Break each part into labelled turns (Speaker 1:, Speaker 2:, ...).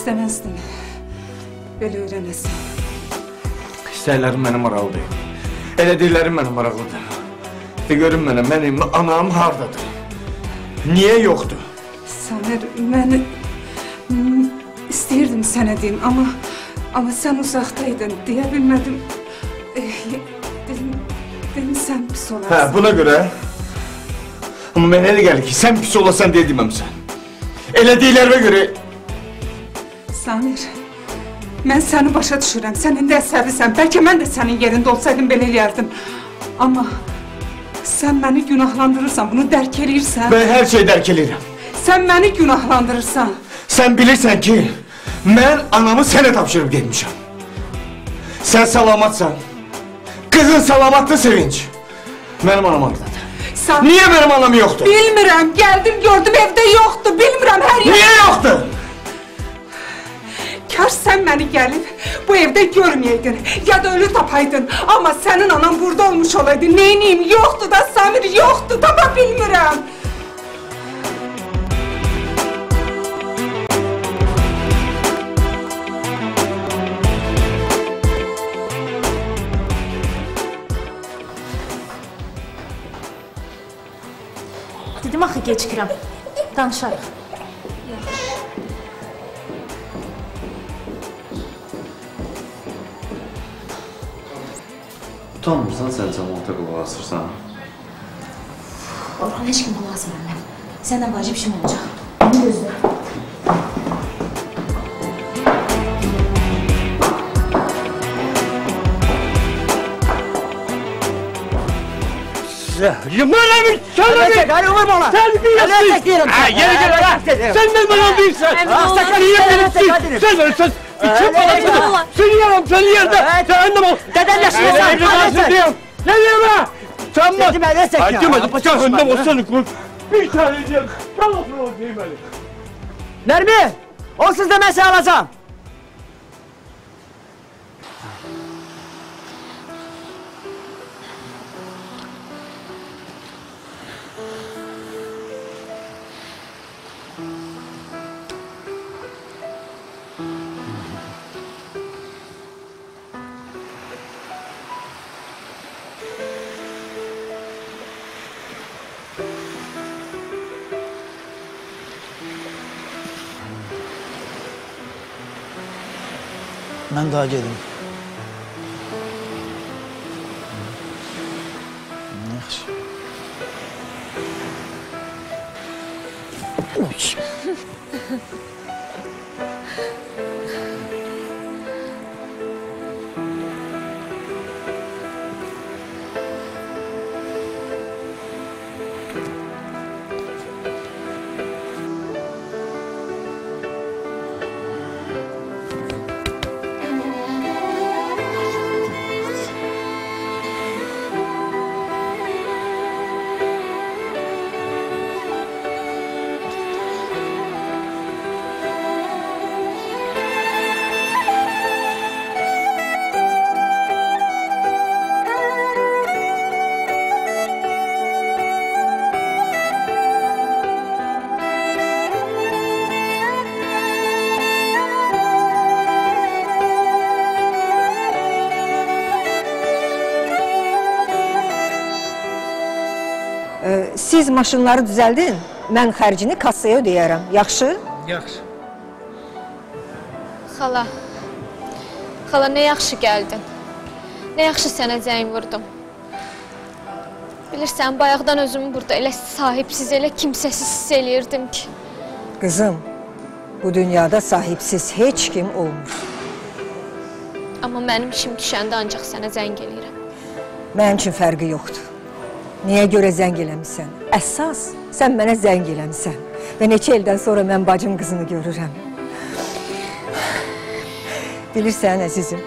Speaker 1: İstəməzdim. Belə öyrənəsən.
Speaker 2: İstəklərim mənə maraqlı deyil. Elədiklərim mənə maraqlıdır. De görün mənə, mənim anam hardadır? Niyə yoxdur?
Speaker 1: Samir, mən istəyirdim sənə deyim, amma sən uzaqdaydın, deyə bilmədim. Dedim, sən pis olarsın.
Speaker 2: Hə, buna görə? Amma mənə elə gəlir ki, sən pis olasan deyə deməmsən. Elədiklərimə görə...
Speaker 1: Samir, mən səni başa düşürəm, sən indi əsəbisən. Bəlkə mən də sənin yerində olsaydım belə eləyərdim. Amma sən məni günahlandırırsan, bunu dərk eləyirsən.
Speaker 2: Mən hər şeyi dərk eləyirəm.
Speaker 1: Sən məni günahlandırırsan.
Speaker 2: Sən bilirsən ki, mən anamı sənə tapşırıb getmişəm. Sən salamatsan, qızın salamatlı sevinç. Mənim anam hardadır? Niyə mənim anam yoxdur?
Speaker 1: Bilmirəm, gəldim, gördüm, evdə yoxdur, bilmirəm, hər yer...
Speaker 2: Niyə yoxdur?
Speaker 1: Kaş sən məni gəlib, bu evdə görməydin, ya da ölü tapaydın. Amma sənin anan burada olmuş olaydı, neyniyim, yoxdur da Samir, yoxdur, tapa bilmirəm.
Speaker 3: Dedim axı gecikirəm, danışarıq.
Speaker 4: Utanmırsan sən cəmaata qulaq asırsan?
Speaker 3: Orxan, heç kim qulaq asmıram mən. Səndən vacib işim olacaq. Onu gözlə.
Speaker 2: Yemələ bir
Speaker 5: Hadi vurma ona!
Speaker 2: Terbiyesiz! Yeri gel! Sen de bana değilsen! Niye beni sen ölsen! İçin balasın! Seni yerim, seni yerde! Cehennem ol!
Speaker 5: Deden yaşıyor sen!
Speaker 2: Ne diyeyim ha? Sen bak!
Speaker 5: Dedim öyle sekme!
Speaker 2: Hadi cehennem olsana kul! Bir tane diyeyim! Çalasın o diyeyim beni!
Speaker 5: Nermi! Onsuz da ben seni alacağım!
Speaker 6: Ben daha gelim. Yaxşı.
Speaker 7: Siz maşınları düzəldin, mən xərcini kassaya ödəyərəm. Yaxşı?
Speaker 6: Yaxşı.
Speaker 8: Xala, nə yaxşı gəldin. Nə yaxşı sənə zəng vurdum. Bilirsən, bayaqdan özümü burada elə sahibsiz, elə kimsəsiz hiss eləyirdim ki.
Speaker 7: Qızım, bu dünyada sahibsiz heç kim olmur.
Speaker 8: Amma mənim işim düşəndə ancaq sənə zəng eləyirəm.
Speaker 7: Mənim üçün fərqi yoxdur. Niyə görə zəng eləmişsən? Əsas, sən mənə zəng eləmişsən. Və neçə ildən sonra mən bacım qızını görürəm. Bilirsən, əzizim,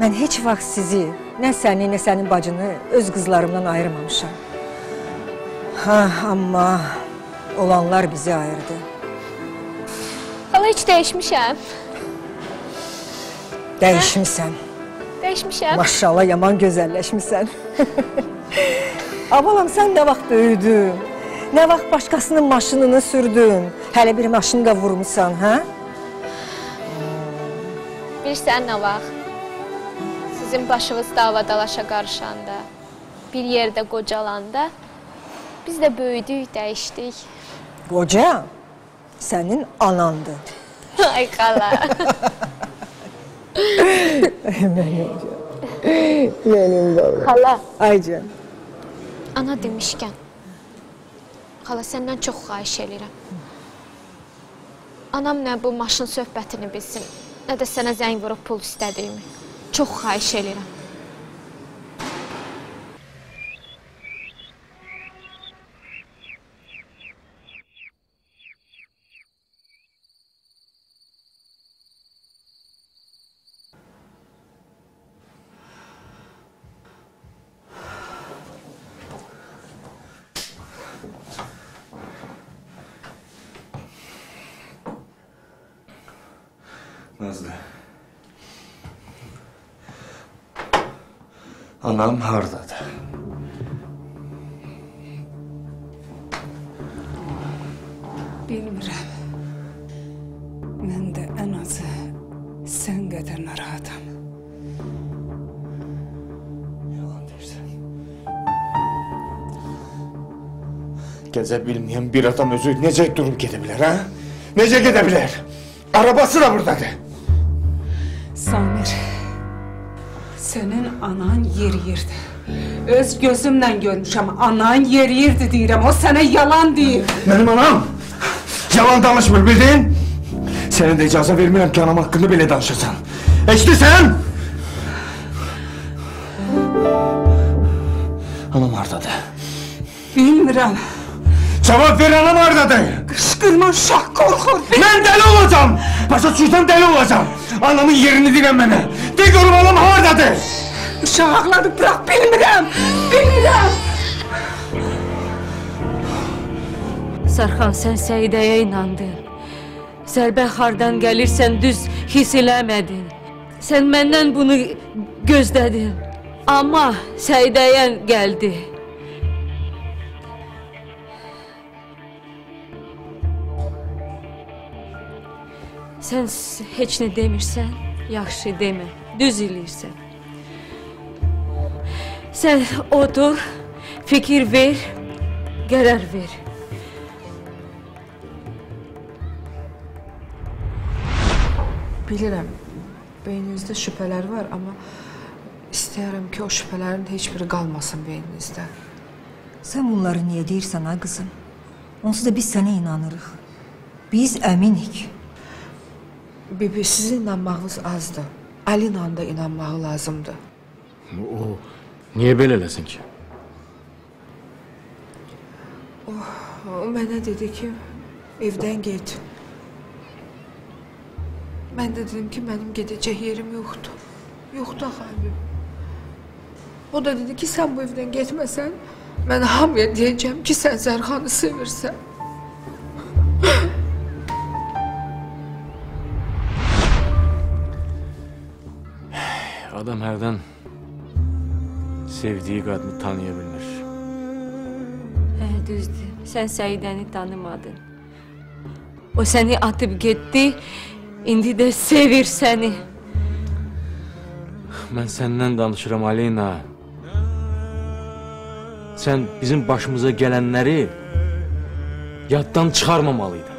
Speaker 7: mən heç vaxt sizi, nə səni, nə sənin bacını öz qızlarımdan ayırmamışam. Amma olanlar bizi ayırdı.
Speaker 8: Xala, heç dəyişmişəm.
Speaker 7: Dəyişmişsən.
Speaker 8: Dəyişmişəm.
Speaker 7: Maşallah, yaman gözəlləşmişsən. Avalam, sən nə vaxt böyüdün, nə vaxt başqasının maşınını sürdün, hələ bir maşını da vurmuşsan, hə?
Speaker 8: Bilirsən nə vaxt? Sizin başınız davadalaşa qarışanda, bir yerdə qocalanda, biz də böyüdük, dəyişdik.
Speaker 7: Qoca, sənin anandır.
Speaker 8: Ay xala.
Speaker 7: Benim baba.
Speaker 8: Xala.
Speaker 7: Ay canım.
Speaker 8: Ana demişkən, xala səndən çox xahiş edirəm. Anam nə bu maşın söhbətini bilsin, nə də sənə zəng vurub pul istədiyimi. Çox xahiş edirəm.
Speaker 2: Nazlı. Anam hardadır?
Speaker 1: Bilmirəm. Mən də ən azı sən qədər narahatam.
Speaker 2: Yalan deyirsən. Gəzə bilməyən bir adam özü necə durub gedə bilər, ha? Necə gedə bilər? Arabası da buradadır.
Speaker 1: Samir, sənin anan yeriyirdi. Öz gözümlə görmüşəm, anan yeriyirdi deyirəm, o sənə yalan deyir.
Speaker 2: Mənim anam yalan danışmır, bildin? Sənə də icazə vermirəm ki, anam haqqında belə danışasan. Eşidirsən? Anam hardadır?
Speaker 1: Bilmirəm.
Speaker 2: Cavab ver, anam hardadır?
Speaker 1: Qışqırma uşaq, qorxur.
Speaker 2: Mən dəli olacağım! Başa düşürsən, dəli olacağım! Anamın yerini deyirəm mənə! De görüm, anam hardadır?
Speaker 1: Uşaq ağladı, bırak, bilmirəm! Bilmirəm!
Speaker 9: Sarxan, sən Səidəyə inandın. Zərbə hardan gəlirsən düz hiss eləmədin. Sən məndən bunu gözlədin. Amma Səidəyə gəldi. Sən heç nə demirsən, yaxşı demə, düz eləyirsən. Sən otur, fikir ver, qərar ver.
Speaker 10: Bilirəm, beyninizdə şübhələr var, amma istəyərəm ki, o şübhələrin heç biri qalmasın beyninizdə.
Speaker 7: Sən bunları niyə deyirsən, ha qızım? Onsuz da biz sənə inanırıq. Biz əminik.
Speaker 10: Bibi, sizin inanmağınız azdır. Alina'nın da inanmağı lazımdır.
Speaker 11: O, niyə belə eləsin ki?
Speaker 10: O mənə dedi ki, evdən get. Mən də dedim ki, mənim gedəcək yerim yoxdur. Yoxdur axı. O da dedi ki, sən bu evdən getməsən, mən hamıya deyəcəm ki, sən Zərxanı sevirsən.
Speaker 11: Adam hərdən sevdiyi qadını tanıya bilmir.
Speaker 9: Hə, düzdür. Sən Səidəni tanımadın. O səni atıb getdi, indi də sevir səni.
Speaker 11: Mən səndən danışıram, Alina. Sən bizim başımıza gələnləri yaddan çıxarmamalıydın.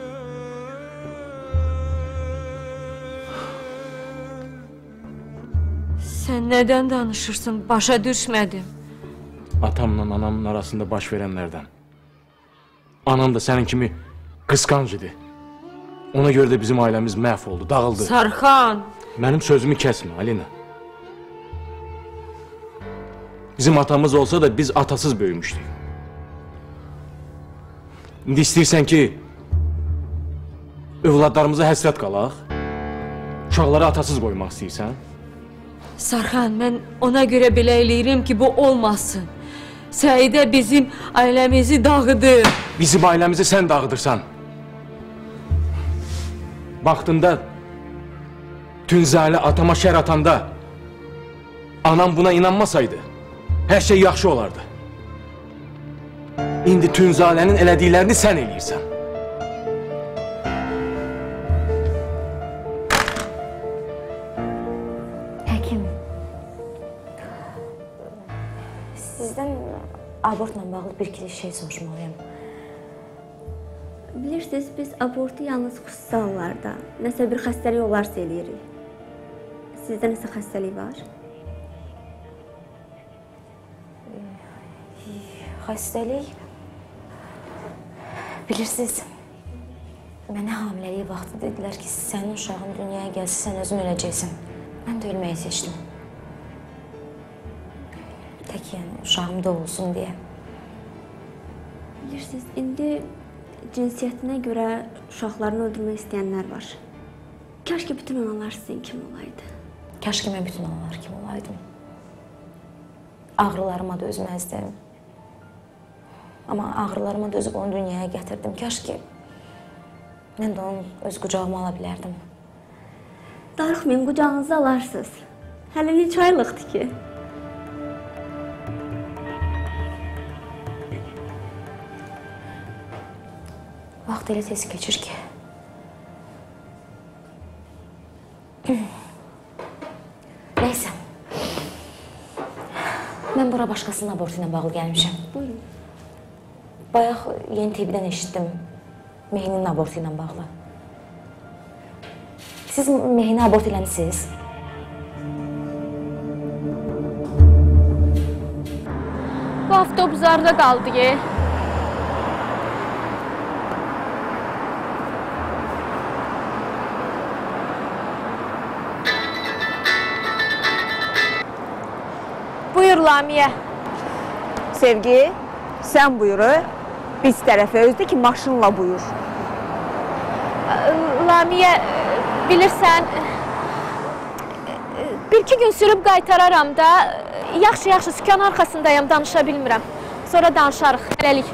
Speaker 9: Sən nədən danışırsın? Başa düşmədim.
Speaker 11: Atamla anamın arasında baş verənlərdən. Anam da sənin kimi qısqanc idi. Ona görə də bizim ailəmiz məhv oldu, dağıldı.
Speaker 9: Sarxan!
Speaker 11: Mənim sözümü kəsmə, Alina. Bizim atamız olsa da biz atasız böyümüşdük. İndi istəyirsən ki, övladlarımıza həsrət qalaq, uşaqları atasız qoymaq istəyirsən?
Speaker 9: Sarxan, mən ona görə belə eləyirəm ki, bu olmasın. Səidə bizim ailəmizi dağıdır.
Speaker 11: Bizim ailəmizi sən dağıdırsan. Vaxtında Tünzalə atama şər atanda anam buna inanmasaydı, hər şey yaxşı olardı. İndi Tünzalənin elədiklərini sən eləyirsən.
Speaker 3: Sizdən abortla bağlı bir-iki şey soruşmalıyam.
Speaker 12: Bilirsiniz, biz abortu yalnız xüsusi hallarda, nəsə bir xəstəlik olarsa eləyirik. Sizdə nəsə xəstəlik var?
Speaker 3: Xəstəlik? Bilirsiniz, mənə hamiləlik vaxtı dedilər ki, sənin uşağın dünyaya gəlsə, sən özün öləcəksən. Mən də ölməyi seçdim. Tək yəni, uşağım da olsun deyə.
Speaker 12: Bilirsiniz, indi cinsiyyətinə görə uşaqlarını öldürmək istəyənlər var. Kaş ki, bütün analar sizin kimi olaydı.
Speaker 3: Kaş ki, mən bütün analar kimi olaydım. Ağrılarıma dözməzdim. Amma ağrılarıma dözüb onu dünyaya gətirdim. Kaş ki, mən də onu öz qucağıma ala bilərdim.
Speaker 12: Darıxmayın, qucağınızı alarsınız. Hələ 3 aylıqdır ki.
Speaker 3: Vaxt elə tez keçir ki. Neysə. Mən bura başqasının abortu ilə bağlı gəlmişəm.
Speaker 12: Buyurun.
Speaker 3: Bayaq yeni tibdən eşitdim Mehin'in abortu ilə bağlı. Siz Mehin'i abort eləmisiniz?
Speaker 8: Bu avtobus arada qaldı ki. Buyur Lamiyə.
Speaker 7: Sevgi, sən buyuru. Biz tərəfə özdə ki, maşınla buyur.
Speaker 8: Lamiyə, bilirsən, bir-iki gün sürüb qaytararam da, yaxşı, sükan arxasındayım, danışa bilmirəm. Sonra danışarıq, hələlik.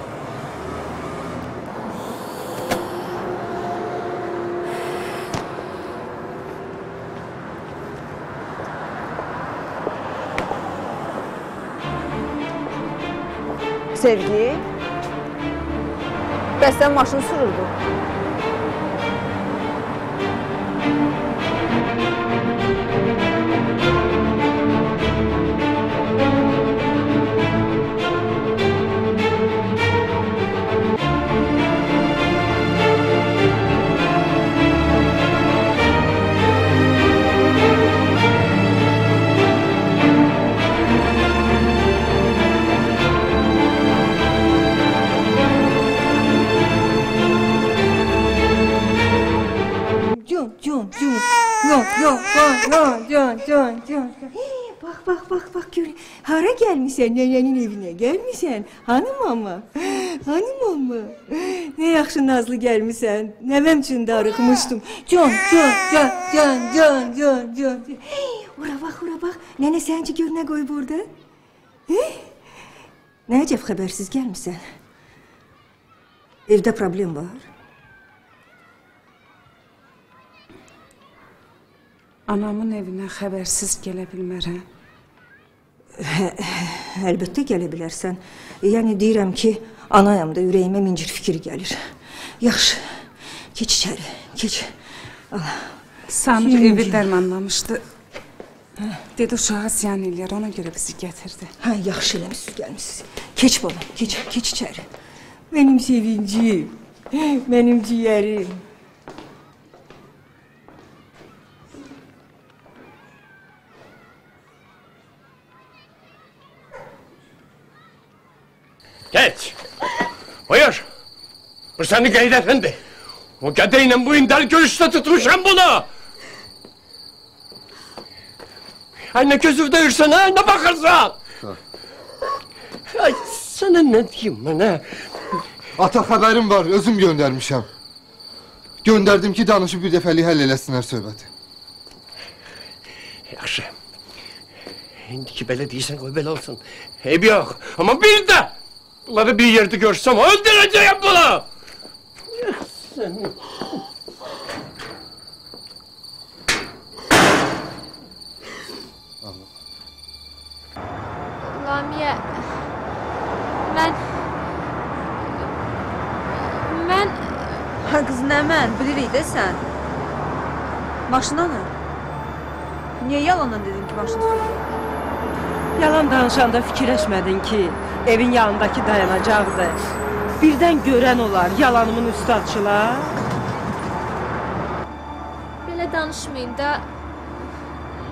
Speaker 7: Sevgi, bəs sən maşın sürürdün. Bak gör. Hara gelmişsən, nənənin evinə gəlmişsən. Hanım ama? Ne yaxşı nazlı gəlmişsən. Nəvəm üçün darıxmışdım. Can. Ora bax. Nənə səncə gör nə qoyub orada? Nə əcəb xəbərsiz gəlmişsən. Evdə problem var.
Speaker 1: Anamın evinə xəbərsiz gələ bilmərəm.
Speaker 7: Əlbəttə gələ bilərsən. Yəni deyirəm ki, anayam da ürəyimə mincir fikir gəlir. Yaxşı, keç içəri, keç.
Speaker 1: Samir evi dərmanlamışdı. Dedi uşağa ziyan eləyər, ona görə bizi gətirdi.
Speaker 7: Yaxşı eləmişsiniz, gəlmişsiniz. Keç bana, keç içəri. Mənim sevincim, mənim ciyərim.
Speaker 2: Geç. Buyur. Bu senin Qeyd Efendi. O gadeyle bu indal görüşte tutmuşam bunu. Ay ne gözü değirsen ha, ne bakarsan. Ay sana ne diyeyim ben ha?
Speaker 13: Ata xəbərim var, özüm göndərmişəm. Göndərdim ki, danışıb bir dəfəlik həll eləsinlər söhbəti.
Speaker 2: Yaxşı. İndiki belə deyirsən, qoy belə olsun. Eyb yox, amma bir də bunları bir yerde görsem öldüreceğim bunu!
Speaker 8: Lamiyə, mən...
Speaker 14: Ha qız, nə mən? Bilirik də sən. Maşına nə? Niyə yalandan dedin ki, maşını sürüyor?
Speaker 15: Yalan danışanda fikirləşmədin ki, evin yanındakı dayanacaqdı. Birdən görən olar yalanımın üstü açılar.
Speaker 8: Belə danışmayın da.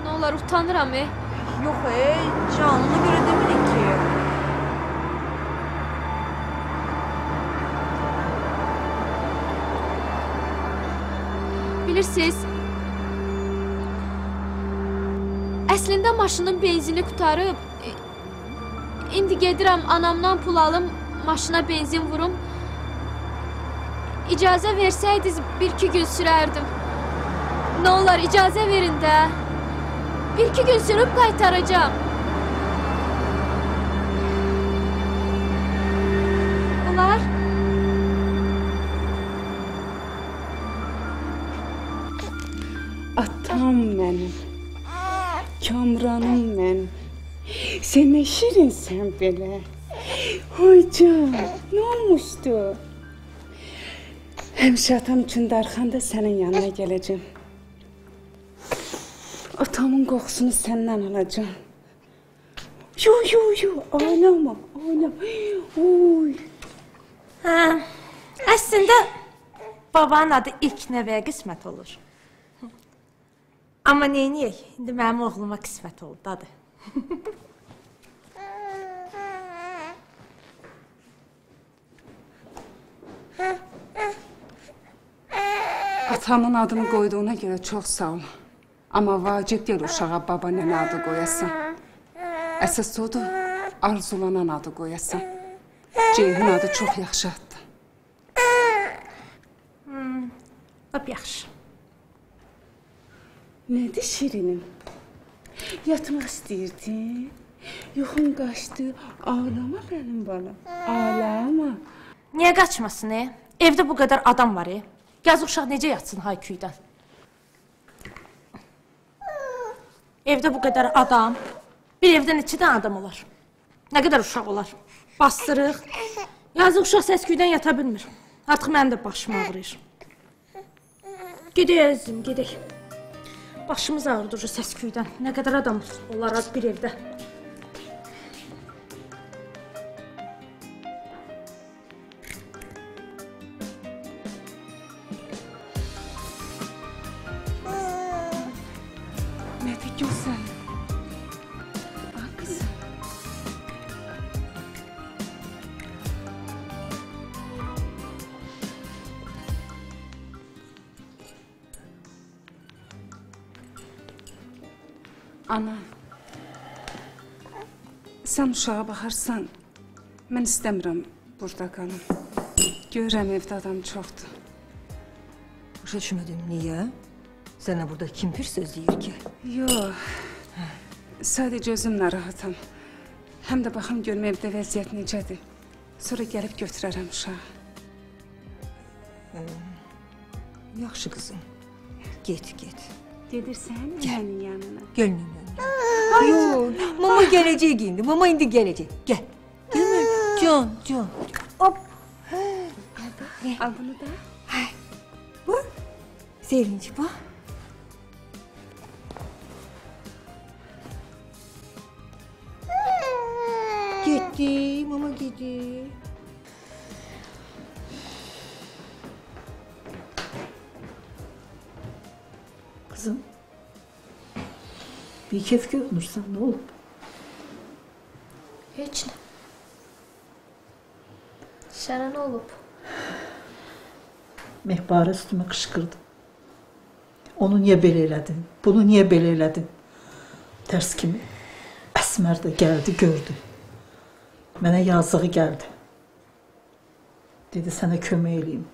Speaker 8: Nə olar, utanıram.
Speaker 14: Yox, canına görə demirik ki.
Speaker 8: Bilirsiniz, əslində maşının benzini qutarıb, indi gedirəm anamdan pul alım, maşına benzin vurum. İcazə versəydiniz 1-2 gün sürərdim. Nə olar, icazə verin də. 1-2 gün sürüb qaytaracağım. Olar?
Speaker 1: Atam mənim, Kamranım mənim. Sən nə şirinsən belə. Hocam, nə olmuşdu? Həmişə atam üçün darxanda sənin yanına gələcəm. Atamın qoxusunu səndən alacağım. Yo, ağlama, oy.
Speaker 14: Əslində, babanın adı ilk nəvəyə qismət olur. Amma neyniyək? İndi mənim oğluma qismət oldu, adı.
Speaker 1: Atamın adını qoyduğuna görə çox sağ ol. Amma vacib deyil uşağa baba nənə adı qoyasan. Əsas odur, arzulanan adı qoyasan. Ceyhun adı çox yaxşı addır.
Speaker 14: Lap yaxşı.
Speaker 1: Nədir Şirinim? Yatmaq istəyirdin? Yuxun qaçdı, ağlama mənim balam, ağlama.
Speaker 14: Niyə qaçmasın, Evdə bu qədər adam var, Yazıq uşaq necə yatsın hayküydən? Evdə bu qədər adam, bir evdə neçə dənə adam olar? Nə qədər uşaq olar? Bastırıq. Yazıq uşaq səsküydən yata bilmir. Artıq mənim də başım ağrıyır. Gedək əzizim, gedək. Başımız ağrıdır səsküydən. Nə qədər adam olar az bir evdə.
Speaker 1: Nədir gözəl? Bax qızım. Ana, sən uşağa baxarsan, mən istəmirəm burada qalım. Görürəm evdə adam çoxdur.
Speaker 7: Başa düşmədim, niyə? Sənə burada kim bir söz deyir ki?
Speaker 1: Yox, sadəcə özüm narahatam. Həm də baxım görüm evdə vəziyyət necədir. Sonra gəlib götürərəm uşağı.
Speaker 7: Yaxşı qızım, get.
Speaker 1: Gedirsən mənim yanına?
Speaker 7: Gönlüm yanına. Yox, mama gələcək indi, mama indi gələcək. Gəl. Can. Hop.
Speaker 1: Al bunu da.
Speaker 7: Bax, sevinç, bax. Getdi, mama getdi.
Speaker 16: Kızım, bir kef görünürsen ne oldu?
Speaker 8: Heç nə. Sənə nə olub?
Speaker 16: Mehbarə üstüme qışqırdı. Onu niye belə elədin? Bunu niye belə elədin? Tərs kimi Əsmər də gəldi, gördü. Mənə yazığı gəldi. Dedi, sənə kömək eləyim,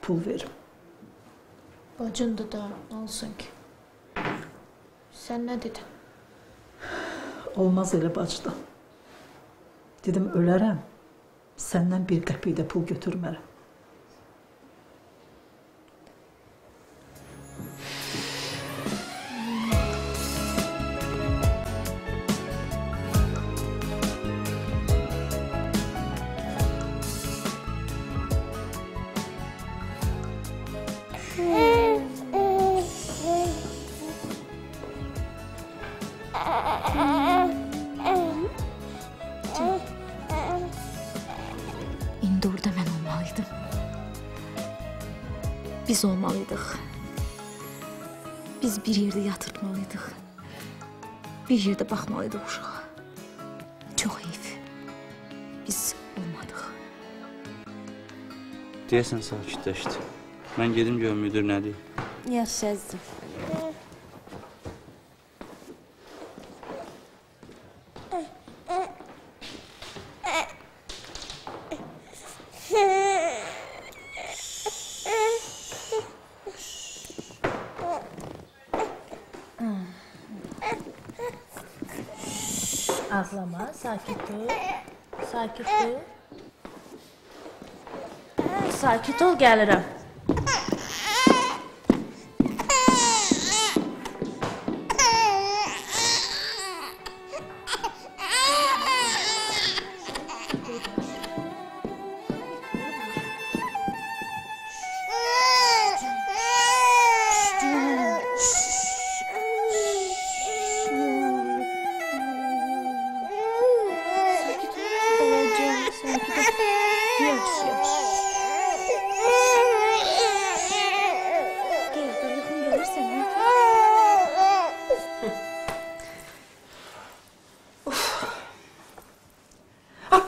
Speaker 16: pul verim.
Speaker 8: Bacındır da, nə olsun ki? Sən nə dedin?
Speaker 16: Olmaz elə bacıdan. Dedim, ölərəm, səndən bir qəpik də pul götürmərəm.
Speaker 3: Biz olmalıydıq. Biz bir yerdə yatırtmalıydıq. Bir yerdə baxmalıydıq uşağa. Çox heyf. Biz olmadıq.
Speaker 17: Deyəsən sakitləşdi. Mən gedim görüm müdür nə deyir.
Speaker 3: Yaxşı əzizim.
Speaker 14: Ağlama, sakit ol. Sakit ol. Sakit ol, gəlirəm.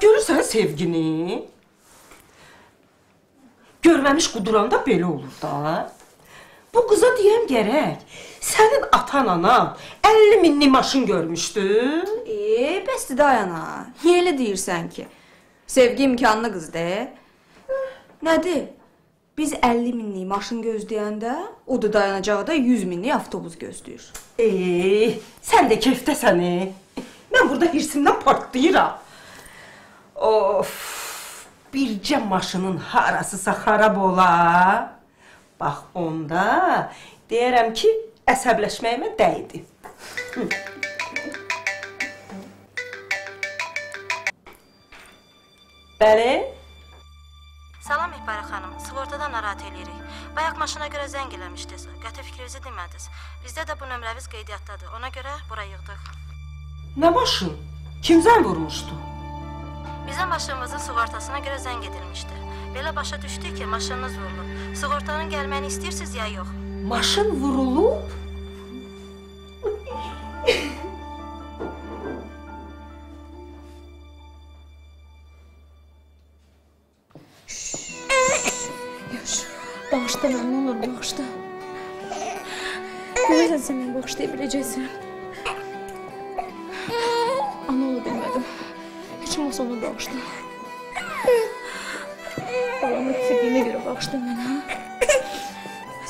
Speaker 15: Görürsən sevgini? Görməmiş quduranda belə olur da. Bu qıza deyəm gərək. Sənin atan anan 50 minlik maşın görmüşdü.
Speaker 18: Bəsdir dayana. Niyə elə deyirsən ki? Sevgi imkanlı qızdır. Nədir? Biz 50 minlik maşın gözləyəndə, o da dayanacaqda 100 minlik avtobus gözləyir.
Speaker 15: Sən də kefdəsən. Mən burada hirsimdən partlayıram. Of, bircə maşının harasısa xarab ola. Bax onda deyərəm ki, əsəbləşməyimə dəydi. Bəli?
Speaker 3: Salam İhbara xanım, sığortadan narahat eləyirik. Bayaq maşına görə zəng eləmişdiniz, qəti fikrinizi demədiniz. Bizdə də bu nömrəviz qeydiyyatdadır, ona görə bura yığdıq.
Speaker 15: Nə maşın? Kim zəng vurmuşdu?
Speaker 3: Bizim maşınımızın sığortasına görə zəng edilmişdi. Belə başa düşdük ki, maşınınız vurulub. Sığortanın gəlməyini istəyirsiniz ya yox?
Speaker 15: Maşın vurulub?
Speaker 3: Bağışla mən, nə olur bağışla. Görürsən sən mən bağışlaya biləcəksən. Ana ola bilmədim. Heç olmasa onu bağışla. Balamı itirdiyinə görə bağışla mənə.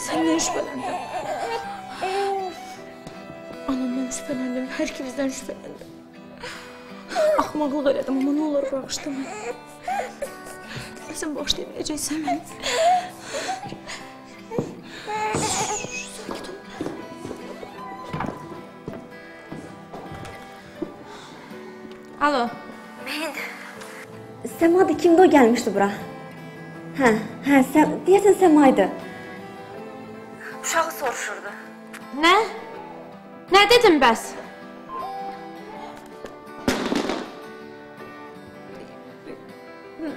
Speaker 3: Səndən şübhələndim. Anamdan şübhələndim, hər ikimizdən şübhələndim. Axmaqlıq elədim, amma nə olur bağışla mənə. Sən bağışlaya biləcəksən mənə.
Speaker 14: Alo.
Speaker 12: Səmadır, kimdə o gəlmişdi bura? Hə, deyəsən Səmaydı. Uşağı soruşurdu.
Speaker 14: Nə? Nə dedim bəs?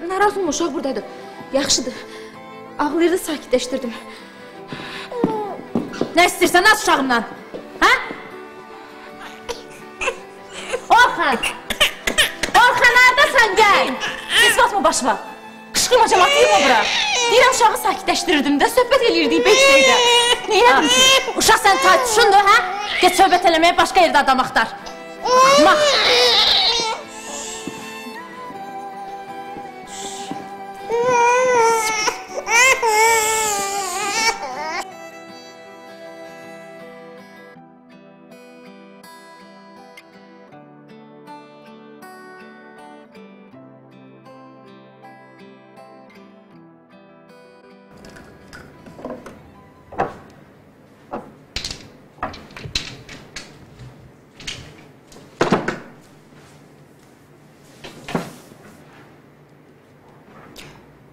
Speaker 3: Narahat olma, uşaq buradadır. Yaxşıdır. Ağlayırdı, sakitləşdirdim.
Speaker 14: Nə istəyirsən, az uşağımdan? Hə? Orxan! Orxan, haradasan, gəl! Siz basma başıma. Qışqırma, cəmatlayım o bura. Deyirəm, uşağı sakitləşdirirdim də, söhbət eləyirdik 5 dəqiqə. Neylədin ki? Uşaq sən taytuşundur, hə? Get söhbət eləməyə başqa yerdə adam axtar. Axmaq!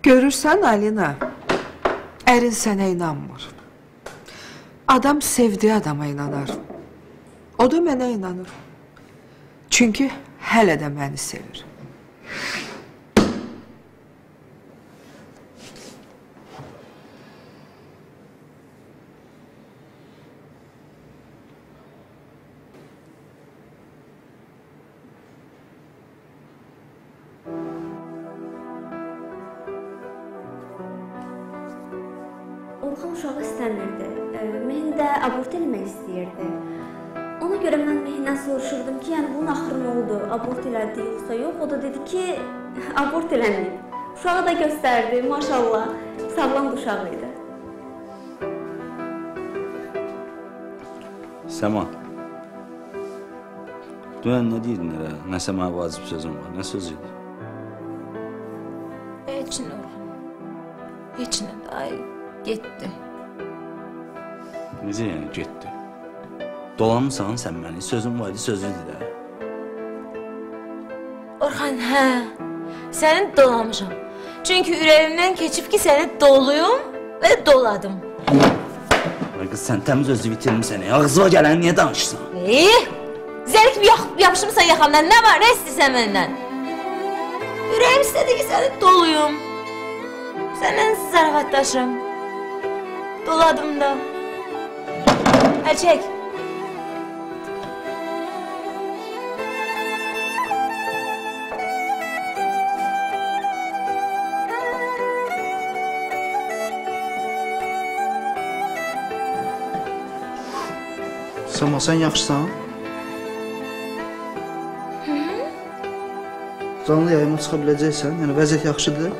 Speaker 10: Görürsən, Alina, ərin sənə inanmır. Adam sevdiyi adama inanar. O da mənə inanır. Çünki hələ də məni sevir.
Speaker 12: uşağı istəmirdi. Mehin də abort eləmək istəyirdi. Ona görə mən Mehindən soruşurdum ki, yəni bunun axırı nə oldu? Abort elədi yoxsa yox? O da dedi ki, abort eləməyib. Uşağı da göstərdi, maşallah. Sağlam uşağı idi.
Speaker 17: Səma. Dünən nə deyirdin elə? Nəsə mənə vacib sözüm var. Nə söz idi?
Speaker 8: Heç nə oğlum. Heç nə. Ay, getdi.
Speaker 17: Necə yəni getdi? Dolanmısan sən məni? Sözüm var idi, sözüydü də.
Speaker 9: Orxan, hə. Səni dolamışam. Çünki ürəyimdən keçib ki, səni doluyum və doladım.
Speaker 17: Ay qız, sən təmiz özü bitirmişsən. Ağzıma gələni niyə danışırsan?
Speaker 9: Zəlik yapışmısan yaxamdan. Nə var, nə istəyirsən məndən? Ürəyim istədi ki, səni doluyum. Səndən zarafatlaşım. Doladım da. Əl çək.
Speaker 6: Səma, sən yaxşısan? Canlı yayıma çıxa biləcəksən? Yəni, vəziyyət yaxşıdır?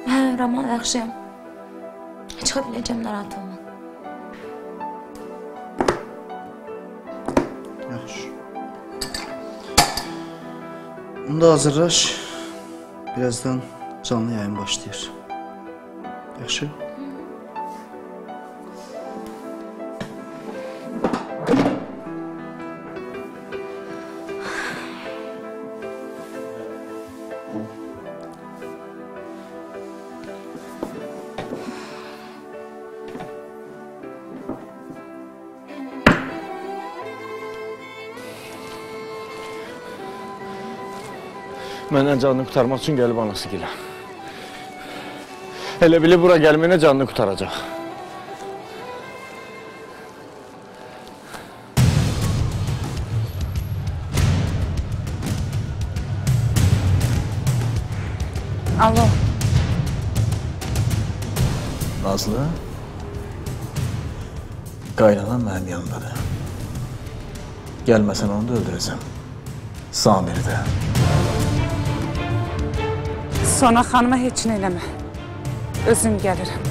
Speaker 9: Hə, Raman, yaxşıyam. Çıxa biləcəm, narahat olma.
Speaker 6: Yaxşı. Onda hazırlaş. Birazdan canlı yayın başlayır. Yaxşı?
Speaker 2: Məndən canını qurtarmaq üçün gəlib anası gilə. Elə bilib bura gəlməyinə canını qurtaracaq.
Speaker 1: Alo.
Speaker 6: Nazlı, qaynanan mənim yanımdadır. Gəlməsən onu da öldürəcəm. Samiri də.
Speaker 1: Sona xanıma heç nə eləmə. Özüm gəlirəm.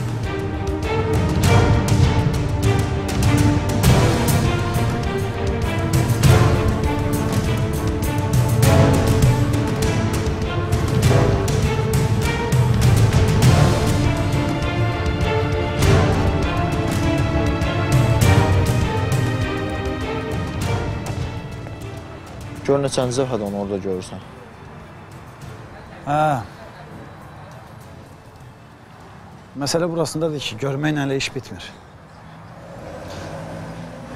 Speaker 6: Gör neçənci dəfədə onu orada görürsən.
Speaker 19: Hə. Məsələ burasındadır ki, görməklə elə iş bitmir.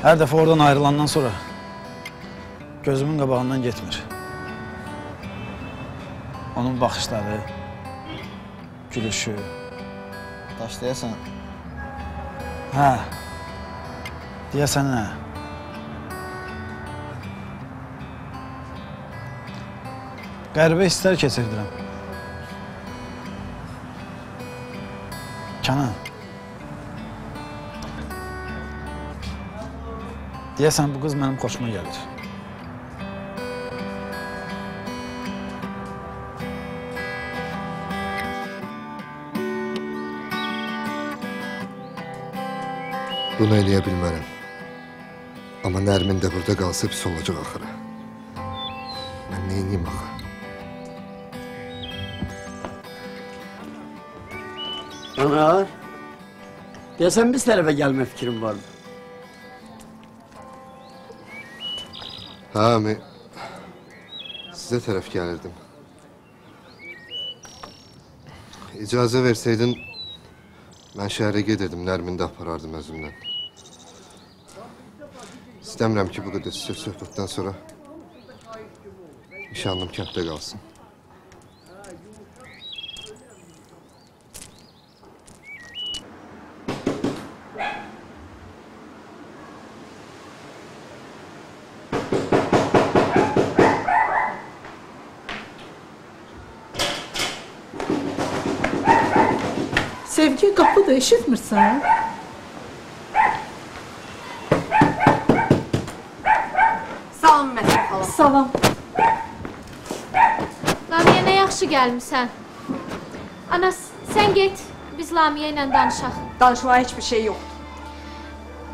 Speaker 19: Hər dəfə oradan ayrılandan sonra gözümün qabağından getmir. Onun baxışları, gülüşü.
Speaker 6: Daş deyəsən.
Speaker 19: Hə. Deyəsən nə? Qəribə hisslər keçirdirəm. Kənan. Deyəsən, bu qız mənim xoşuma gəlir.
Speaker 13: Bunu eləyə bilmərəm. Amma Nərmin də burada qalsa pis olacaq axırı. Mən neyiniyim axı?
Speaker 5: Anar, deyəsən biz tərəfə gəlmə fikrim vardı.
Speaker 13: Hə, əmi, sizə tərəf gəlirdim. İcazə versəydin, mən şəhərə gedirdim, Nərmini də aparardım özümdən. İstəmirəm ki, bu qədər söhbətdən sonra nişanlım kənddə qalsın.
Speaker 16: Sevgi qapıda eşitmirsən?
Speaker 10: Salam Məsəl xala.
Speaker 16: Salam.
Speaker 8: Lamiyə nə yaxşı gəlmisən. Ana, sən get, biz Lamiyə ilə danışaq.
Speaker 18: Danışmağa heç bir şey yoxdur.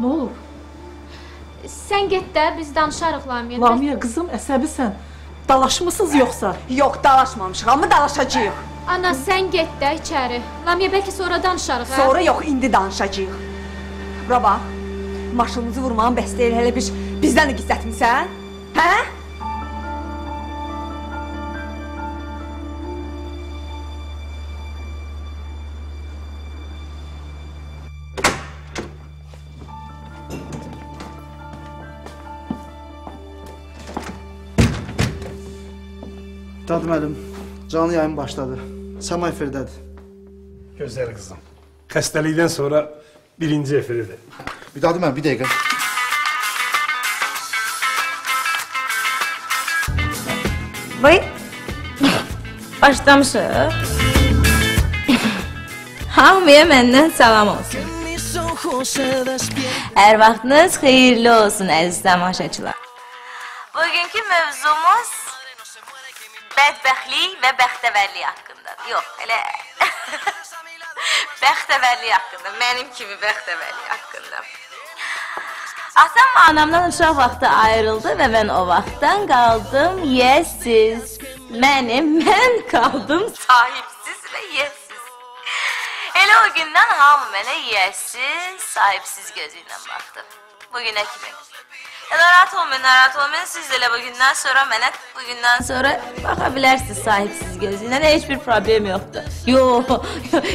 Speaker 16: Nə olur?
Speaker 8: Sən get də, biz danışarıq Lamiyə.
Speaker 16: Lamiyə qızım, əsəbisən. Dalaşmısınız yoxsa?
Speaker 18: Yox, dalaşmamışıq, amma dalaşacağıq.
Speaker 8: Ana, sən get də içəri. Lamiyə, bəlkə sonra danışarıq, hə?
Speaker 18: Sonra yox, indi danışacağıq. Bura bax, maşınımızı vurmağın bəs deyil, hələ bir bizdən də gizlətmirsən? Hə?
Speaker 19: Dadı müəllim, canlı yayın başladı. Səma efirdədir.
Speaker 20: Gözəl qızım. Xəstəlikdən sonra birinci efiridir.
Speaker 6: Bir dadı müəllim, bir dəqiqə.
Speaker 21: Vay, başlamışıq. Hamıya məndən salam olsun. Hər vaxtınız xeyirli olsun, əziz tamaşaçılar. Bugünkü mövzumuz bədbəxtlik və bəxtəvərlik haqqındadır. Yox, elə bəxtəvərlik haqqında, mənim kimi bəxtəvərlik haqqında. Atam anamdan uşaq vaxtı ayrıldı və mən o vaxtdan qaldım yesiz. Mən qaldım sahibsiz və yesiz. Elə o gündən hamı mənə yesiz, sahibsiz gözü ilə baxdı. Bugünə kimi. Narahat olmayın, siz elə bugündən sonra baxa bilərsiniz sahibsiz gözü ilə, heç bir problem yoxdur. Yox,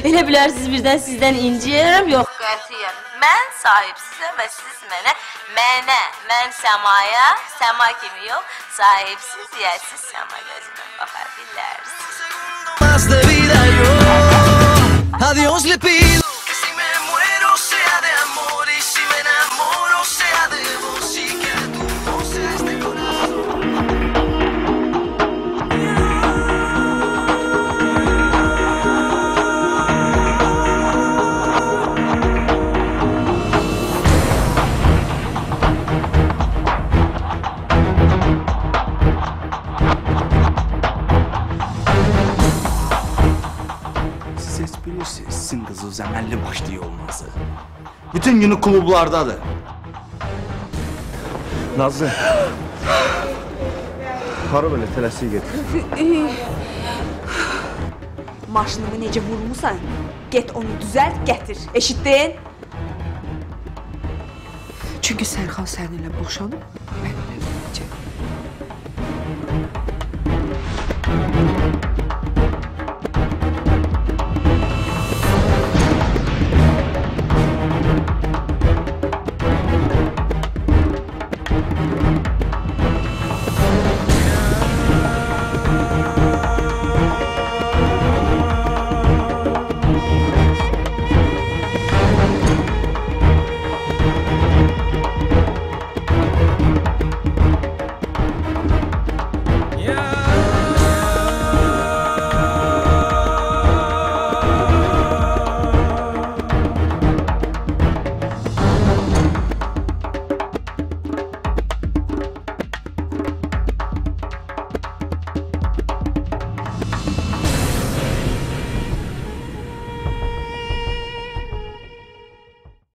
Speaker 21: elə bilərsiniz birdən sizdən inciyərəm, yox qətiyyən. Mən sahibsizəm və siz mən səmaya, səma kimi yox, sahibsiz, yəsiz səma gözü ilə baxa bilərsiniz. Adiós le pido que si me muero sea de amor y si me enamoro sea de vos y que tu voz sea este
Speaker 17: Sizin qızınız əməlli başlı olması.
Speaker 2: Bütün günü klublardadır. Nazlı. Hara belə tələsik getir.
Speaker 18: Maşınımı necə vurmusan? Get onu düzəlt, gətir. Eşitdin?
Speaker 10: Çünki Sərxan səninlə boşanıb, mən